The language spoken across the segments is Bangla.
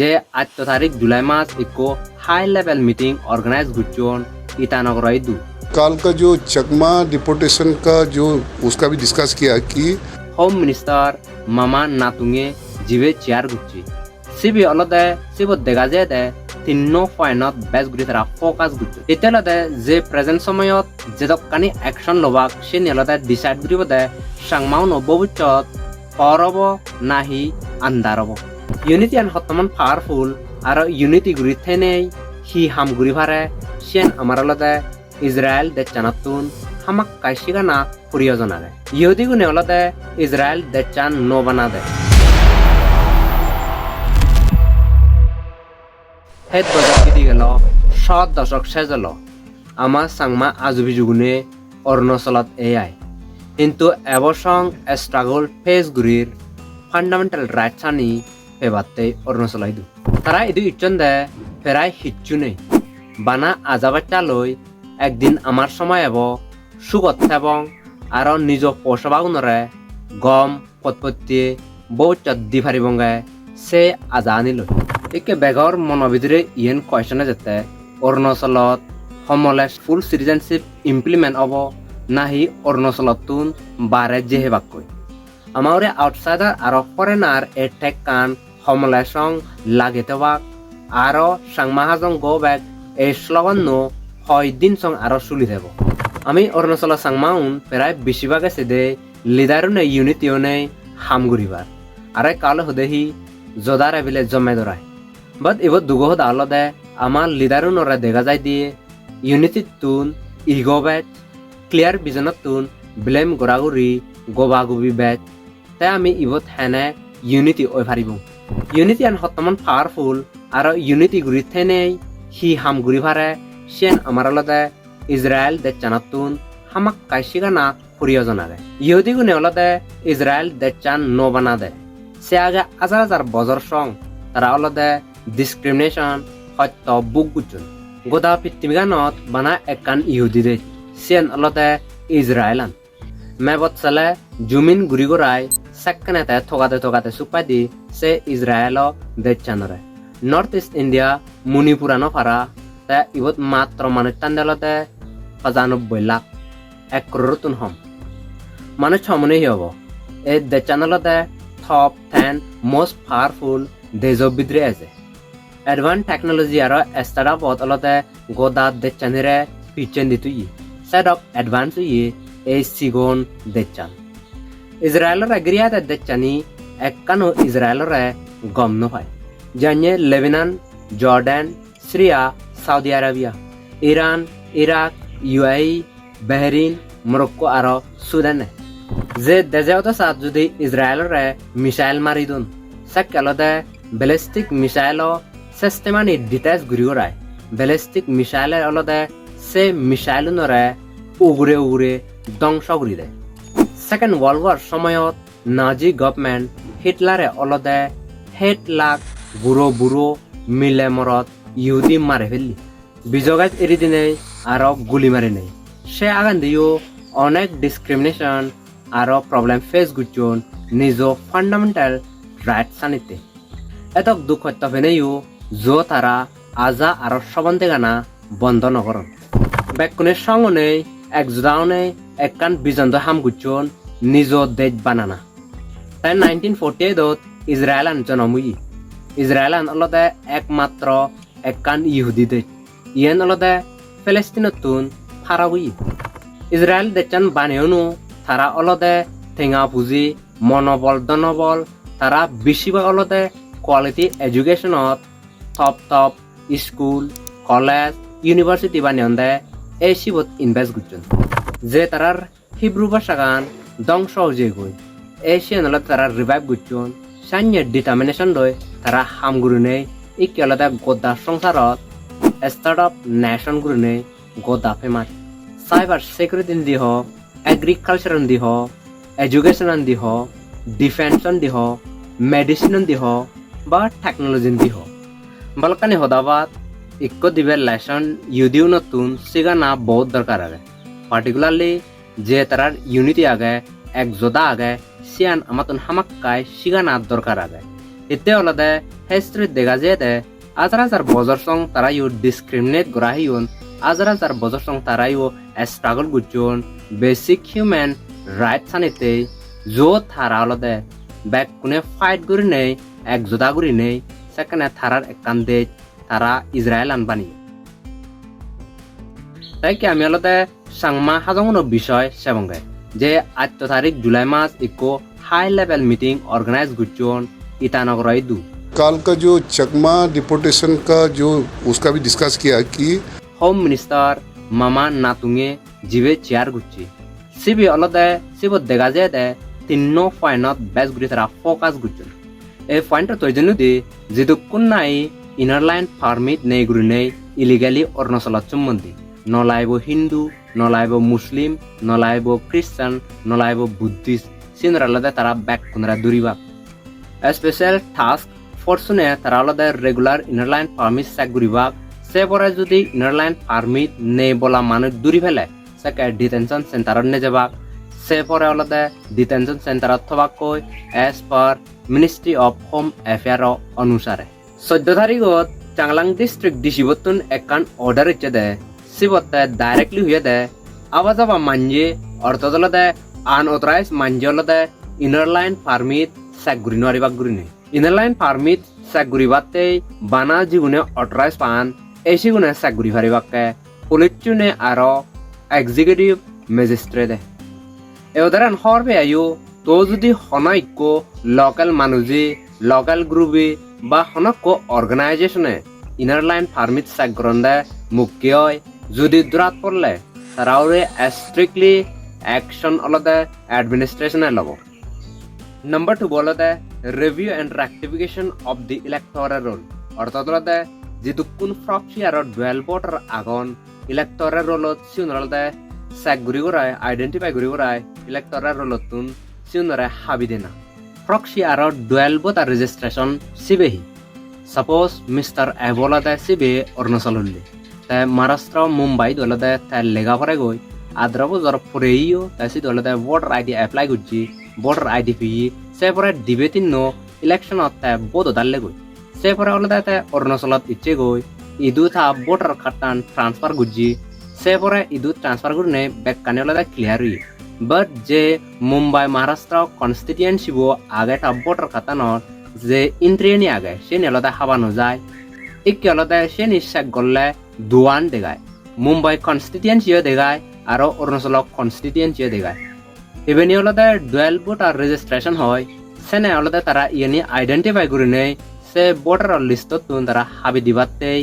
যে 8 तारीख जुलाई मास इको हाई लेवल मीटिंग ऑर्गेनाइज गुच्चोन ईटानगर दू काल का जो चकमा डिपोटेशन का जो उसका भी डिस्कस किया कि होम मिनिस्टर मामा नातुंगे जीवे चेयर गुच्ची सिबि अलदे सिबो देखा যায় দে 3 পয়েন্টত বেস গুৰি তারা ফোকাস গুচ্চো এতিয়ালতে যে প্রেজেন্ট সময়ত যেদকানি অ্যাকশন লবাক সে নিলতে ডিসাইড কৰিব দে সাংমাও নববুচ্চত পরব নাহি আন্দারব ইউনিটি এন্ড হতমান পাওয়ারফুল আর ইউনিটি গুৰি থেনেই হি হাম গুৰি ভারে সেন আমারলতে ইসরায়েল দে চানাতুন হামাক কাইশিগানা প্রয়োজনারে ইহুদি গুনে অলতে ইসরায়েল দে চান নো বানা দে হেড বজার কিদি গেল 7 দশক শেষ হল আমার সাংমা আজুবি যুগুনে অরুণাচলত এআই কিন্তু এবসং স্ট্রাগল ফেস গুরির ফান্ডামেন্টাল রাইটস আনি পেবাতে অরুণাচলাই দু তারা ইদু ইচ্ছন দে ফেরাই হিচ্ছু নেই বানা আজাবাচ্চা লই একদিন আমার সময় এব সুগত এবং আর নিজ পোষবাগুনরে গম পৎপত্তি বহুত দি ফারিবঙ্গে সে আজা আনিল একে বেগর মনোবিদরে ইয়েন কোয়েশনে যেতে অরুণাচলত সমলেস ফুল সিটিজেনশিপ ইমপ্লিমেন্ট হব নাহি অরুণাচলতুন বারে যেহে বাক্যই আমার আউটসাইডার আর ফরেনার এ টেক কান সমলেসং লাগেতে বাক আর সাংমাহাজং গো ব্যাগ এই স্লোগান নো 6 দিন সং আর চলি যাব আমি অরুণাচল সাংমাউন প্রায় বেশিরভাগে সেদে লিডারনে ইউনিটিওনে হামগুরিবার আরে কাল হদেহি জদার এবিলে জমে দরাই বাট এবার দুগহ আলদে আমার লিডারুনরে দেখা যায় দিয়ে ইউনিটি তুন ইগো ব্যাচ ক্লিয়ার ভিজনত তুন ব্লেম গোরাগুরি গোবাগুবি ব্যাচ তাই আমি ইবত হেনে ইউনিটি ওই ফারিব ইউনিটি আন হতমান পাওয়ারফুল আর ইউনিটি গুরি থেনেই হি হাম গুরি ভারে সেন আমার আলাদা ইসরায়েল দে চানাতুন হামাক কাইশিগানা প্রয়োজনারে ইহুদি গুনে আলাদা ইসরায়েল দে চান নো বানা দে সে আগে হাজার হাজার বছর সং তারা আলাদা ডিসক্রিমিনেশন সত্য বুক গুচুন গোদা পৃথিবীগানত বানা একান ইহুদি দে সেন আলাদা ইসরায়েলান মেবত সালে জুমিন গুরি গোরাই সেকেনেতে থকাতে সুপাই দি সে ইসরায়েল দে চানরে নর্থ ইস্ট ইন্ডিয়া মণিপুরানো ফারা তা ইবত মাত্র মানুষ টান্ডালতে 95 লাখ 1 করোড় হম মানুষ ছমনে হব এই দে চ্যানেলতে টপ 10 মোস্ট পাওয়ারফুল দেশ বিদ্রে আছে এডভান্স টেকনোলজি আর স্টার্টআপ অলতে গোদা দে চ্যানেলে পিচেন দিতুই সেট অফ অ্যাডভান্স ই এই সিগন দে চান ইসরায়েলের এগ্রিয়াত দে চানি এককানো ইসরায়েলের গম নয় জানিয়ে Lebanon Jordan Syria Saudi Arabia Iran Iraq UAE Bahrain Morocco আর সুদান যে দেশে সাত যদি ইসরায়েলের মিসাইল মারি দুন সেকেলতে ব্যালিস্টিক মিসাইল সিস্টেমানি ডিটেলস ঘুরি গড়ায় ব্যালিস্টিক মিসাইলের অলতে সে মিসাইলনরে উগুরে ধ্বংস করে দেয় সেকেন্ড ওয়ার্ল্ড ওয়ার সময়ত নাজি গভর্নমেন্ট হিটলারে অলতে 8 লাখ বুড়ো মিলে মরত ইহুদি মারে ফেললি বিজগাত এরি দিনে আর গুলি মারি নেই সে আগান দিও অনেক ডিসক্রিমিনেশন আর প্রবলেম ফেস গুচন নিজ ফান্ডামেন্টাল রাইট সানিতে এত দুঃখ হত্যা ফেনেও যো তারা আজা আর সবন্তে গানা বন্ধ নকরন বেকুনের সঙ্গে একজোদাওনে একখান বিজন্ত হাম গুচন নিজ দেশ বানানা তাই 1948 ইসরায়েল জনমুই ইসরায়েল অলতে একমাত্র একখান ইহুদি দেশ ইয়েন অলতে ফিলিস্তিনতুন ফারাগুই ইসরায়েল দেশান বানেওনো তারা অলতে ঠেঙা পুঁজি মনোবল দনবল তারা বেশিরভাগ অলতে কোয়ালিটি এডুকেশনত টপ স্কুল কলেজ ইউনিভার্সিটি বানিয়ন দে এই শিবত ইনভেস্ট করছেন যে তারার হিব্রু ভাষা গান ধ্বংস হয়ে গই এশিয়ান অলতে তারা রিভাইভ করছেন সাইনের ডিটারমিনেশন লয় তারা হামগুরু নেই ইকে আলাদা গোদা সংসারত স্টার্টআপ নেশন গুরু নেই গোদা ফেমাস সাইবার সিকিউরিটি দিহ এগ্রিকালচার দিহ এডুকেশন দিহ ডিফেন্স দিহ মেডিসিন দিহ বা টেকনোলজি দিহ বলকানি হদাবাদ ইক্কো দিবে লেসন ইউদিও নতুন সিগানা বহুত দরকার আগে পার্টিকুলারলি যে তারার ইউনিটি আগে এক জোদা আগে সিয়ান আমাতন হামাক্কায় সিগানা দরকার আগে Ite olode history dega jede azar bozor song tara yu discriminate gora hiyun azar bozor song tara yu struggle guchon basic human rights sanite jo thara olode back kune fight guri nei ek joda guri nei sekane tharar ekkan de tara Israel anbani তাই কি আমি অলতে সাংমা হাজংনো বিষয় সেবঙ্গে যে 8 তারিখ জুলাই মাস ইকো হাই লেভেল মিটিং অর্গানাইজ গুচন ইটানগরই দু काल का जो चकमा डिपोटेशन का जो उसका भी डिस्कस किया कि হোম মিনিস্টার মামা নাতুঙে জিবে চেয়ার গুচি সিবি অলতে সিব দেখা যায় দে 3 পয়েন্টত বেস গুরি তারা ফোকাস গুচন এই পয়েন্ট তৈজন্য দি যেদু কোন নাই ইনার লাইন পারমিট নেই গুরি নেই ইলিগালি অরুণাচলত সম্বন্ধী নলাইব হিন্দু নলাইব মুসলিম নলাইব খ্রিস্টান নলাইব বুদ্ধিস্ট সিনরালদে তারা ব্যাক কোনরা দূরিবা স্পেশাল টাস্ক ফরসুনে তারা আলাদা regular inner line permit check করিবা সে পরে যদি ইনার লাইন পারমিট নেই বলা মানুষ দূরি ফেলে সেকে ডিটেনশন সেন্টারত নে যাবা সে পরে আলাদা ডিটেনশন সেন্টারত থবাকৈ as per ministry of home affair অনুসারে 14 তারিখত চাংলাং ডিস্ট্রিক্ট ডিসিবতুন একান অর্ডার ইচ্ছে দে সিবতে ডাইরেক্টলি হয়ে দে আবাজাবা মানজে অর্থদলতে আনঅথরাইজ মানজলতে ইনার লাইন পারমিট চেক গুরি নরিবা গুরি নেই ইনার লাইন পারমিট চেক গুরিবাতে বানা জিগুনে অথরাইজ পান এসি গুনে চেক গুরি ফারিবাকে পুলিচুনে আর এক্সিকিউটিভ ম্যাজিস্ট্রেট এ উদাহরণ হরবে আয়ু তো যদি হনৈক্য লোকাল মানুষে লোকাল গ্রুপে বা হনক অর্গানাইজেশনে ইনার লাইন পারমিট চেক গ্রন্দে মুখ্য হয় যদি দূরাত পড়লে তারাওরে স্ট্রিক্টলি অ্যাকশন অলদে অ্যাডমিনিস্ট্রেশনে লব নাম্বার 2 বলতে review and rectification of the electoral roll অর্থাৎ অলদে যেহেতু কোন প্রক্সি আর ডুয়েল ভোটার আগন ইলেক্টোরাল রোলত সিউনরলদে চেক গুরি করায় আইডেন্টিফাই গুরি করায় ইলেক্টোরাল রোলতুন সিউনরে হাবি দেনা প্রক্সি আর ডুয়েল ভোটার রেজিস্ট্রেশন সিবেহি সাপোজ মিস্টার এবলদে সিবে অরুণাচল হল্লি তাই মহারাষ্ট্র মুম্বাই দলদে তাই লেগা পরে গই আদ্র বছর পরেইও তাই সি দলদে ভোটার আইডি এপ্লাই করছি ভোটার আইডি পি সে পরে দিবে তিন ইলেকশনত তাই বোধ দালে গই সে পরে অলদে তাই অরুণাচলত ইচ্ছে গই ইদু থা ভোটার খাতান ট্রান্সফার গুজি সে পরে ইদু ট্রান্সফার করনে বেকানে অলদে ক্লিয়ার হই বাট যে মুম্বাই মহারাষ্ট্র কনস্টিটিউয়েন্সি বো আগে তা ভোটার খাতানত যে ইন্ট্রিনি আগে সে নেলদে হাবানো যায় ইকে অলদে সে নিশ্চাক গলে দুয়ান দেগায় মুম্বাই কনস্টিটিউয়েন্সিও দেগায় আর অরুণাচল কনস্টিটিউয়েন্সিও দেগায় এবেনি অলদে ডুয়েল ভোটার রেজিস্ট্রেশন হয় সেনে অলদে তারা ইয়েনি আইডেন্টিফাই করে নেই সে ভোটার লিস্টত তারা হাবি দিবাতেই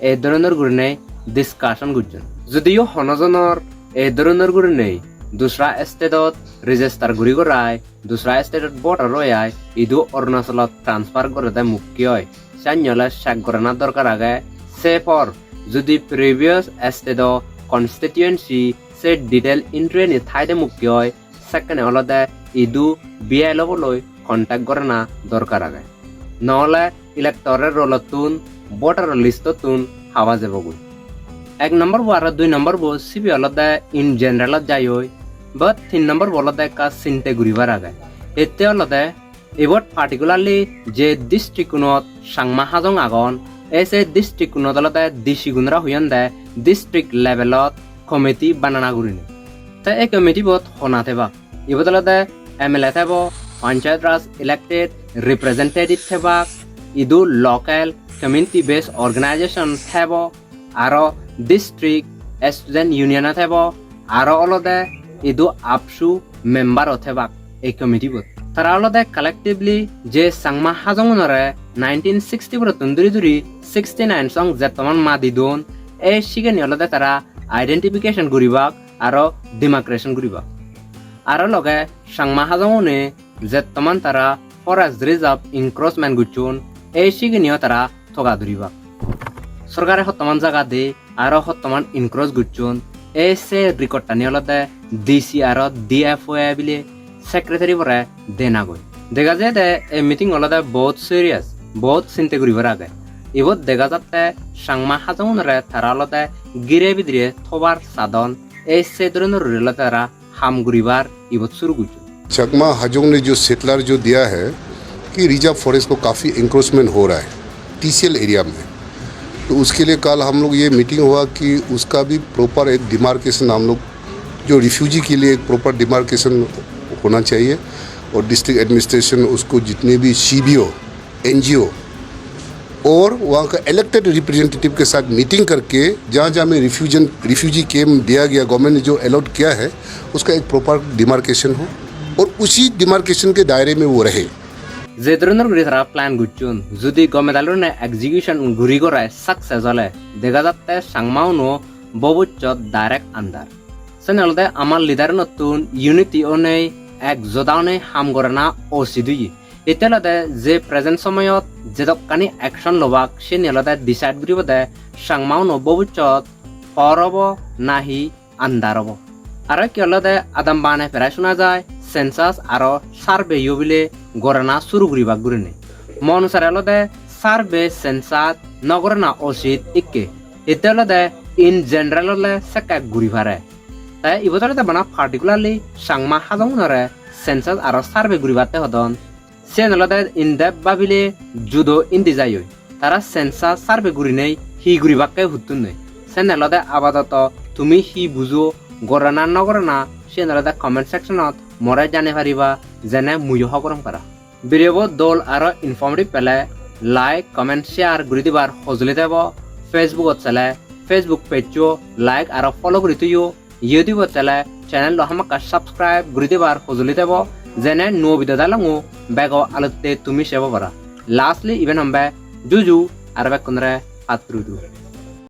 এই ধরনের করে নেই ডিসকাশন করছেন যদিও হনজনের এই ধরনের করে নেই দুসরা স্টেটত রেজিস্টার ঘুরি করায় দুসরা স্টেটত ভোটার রয়ায় ইদু অরুণাচলত ট্রান্সফার করে দেয় মুক্তি হয় চাইলে চেক করে না দরকার আগে সে পর যদি প্রিভিয়াস স্টেট কনস্টিটিউয়েন্সি সে ডিটেল ইন্ট্রি ঠাইতে মুক্তি হয় সেখানে অলদে ইদু বিআই লবলৈ কন্ট্যাক্ট করে না দরকার আগে নহলে ইলেক্টরের রোলতুন ভোটার লিস্টতুন হাওয়া যাবগৈ 1 নম্বর বো আর 2 নম্বর বো সিবি অলদে ইন জেনারেলত যাই হয় বা 3 নম্বর বলদে কা চিন্তে ঘুরিবার আগে এতে অলদে এবার পার্টিকুলারলি যে ডিস্ট্রিক্টত সাংমা হাজং আগন এসে ডিস্ট্রিক্টত অলদে ডিসি গুণরা হইন দে ডিস্ট্রিক্ট লেভেলত কমিটি বানানা গুরিনে তাই এই কমিটি বত হনা থেবা এবার অলদে এমএলএ থেব পঞ্চায়েত রাজ ইলেক্টেড রিপ্রেজেন্টেটিভ থেবা ইদু লোকাল কমিউনিটি বেস অর্গানাইজেশন থেব আর ডিস্ট্রিক্ট স্টুডেন্ট ইউনিয়ন থেব আর অলদে ইদু আপসু মেম্বার থেবা এই কমিটি বত তারা অলদে কালেক্টিভলি যে সাংমা হাজংনরে 1960 বড় তন্দুরি দুরি 69 সং যেতমান মা দিদুন এই শিগেনি অলদে তারা আইডেন্টিফিকেশন করিবাক আর ডিমার্কেশন করিবাক আর লগে সাংমা হাজংনে যেতমান তারা ফরেস্ট রিজার্ভ ইনক্রোচমেন্ট গুচুন এই শিগেনিও তারা থগা ধরিবাক সরকারে হতমান জায়গা দে আর হতমান ইনক্রোচ গুচুন এই সে রেকর্ডটা নিয়লতে ডিসি আর ডিএফও বিলে সেক্রেটারি পরে দেনা গই দেখা যায় দে এই মিটিং অলদে বহুত সিরিয়াস বহুত চিন্তা করিবার আগে এবার দেখা যাতে সাংমা হাজংরে তারা অলদে গিরে বিদিরে থবার সাধন এই সে ধরনের রেল তারা হাম করিবার ইবত শুরু করছে चकमा हाजोंग ने जो सेटलर जो दिया है कि रिजर्व फॉरेस्ट को काफ़ी इंक्रोचमेंट हो रहा है TCL एरिया में। तो उसके लिए कल हम लोग ये मीटिंग हुआ कि उसका भी प्रॉपर एक डिमार्केशन हम लोग जो रिफ्यूजी के लिए एक प्रॉपर डिमार्केशन होना चाहिए और डिस्ट्रिक्ट एडमिनिस्ट्रेशन उसको जितने भी CBO NGO और वहाँ का इलेक्टेड रिप्रेजेंटेटिव के साथ मीटिंग करके जहाँ जहाँ में रिफ्यूजी कैम्प दिया गया गवर्नमेंट ने जो अलॉट किया है उसका एक प्रॉपर डिमार्केशन हो और उसी डिमार्केशन के दायरे में वो रहे। যে ধরনের করে তারা প্ল্যান করছেন যদি গমেদালনে এক্সিকিউশন ঘুরি করায় সাকসেস হলে দেখা যাচ্ছে সাংমাউনো ভবিষ্যৎ ডাইরেক্ট আন্দার সেনালদে আমার লিডার নতুন ইউনিটি অনেই এক জোদাওনে হাম করে না ওসি দুই এতিয়ালতে যে প্রেজেন্ট সময়ত যেদকানি একশন লবাক সে নিলতে ডিসাইড কৰিব দে সাংমাউনো ভবিষ্যৎ হর হব নাহি আন্দার হব আর কি হলতে আদাম বানে ফেরাই শোনা যায় সেন্সাস আর সার্ভে ইউবিলে গড়না শুরু করিবা গুরিনে মন সারালতে সার্ভে সেন্সাস নগরনা অসিত ইকে এতিয়ালতে ইন জেনারেললে সেকা ঘুরি ফারে তাই ইবতলতে বানা পার্টিকুলারলি সাংমা হাজংনরে সেন্সাস আর সার্ভে ঘুরিবাতে হদন সেনলতে ইন ডেপ বাবিলে জুদো ইন্দি যাই তারা সেন্সাস সার্ভে ঘুরিনেই হি ঘুরিবাকে হুতুন নেই সেনলতে আপাতত তুমি হি বুঝো গড়না নগরনা সেনলতে কমেন্ট সেকশনত মৰাই জানে পাৰিবা যেনে মূল্য কৰম কৰা ভিডিঅ' দল আৰু ইনফৰ্মেটিভ পেলে লাইক কমেণ্ট শ্বেয়াৰ কৰি দিবাৰ সজুলি দেব ফেচবুকত চালে ফেচবুক পেজটো লাইক আৰু ফলো কৰি দিও ইউটিউবত চালে চেনেল আমাক সাবস্ক্ৰাইব কৰি দিবাৰ সজুলি দেব যেনে নো ভিডিঅ' দালঙো বেগ আলতে তুমি চাব পাৰা লাষ্টলি ইভেন হম্বে জুজু আৰু বেকনৰে হাত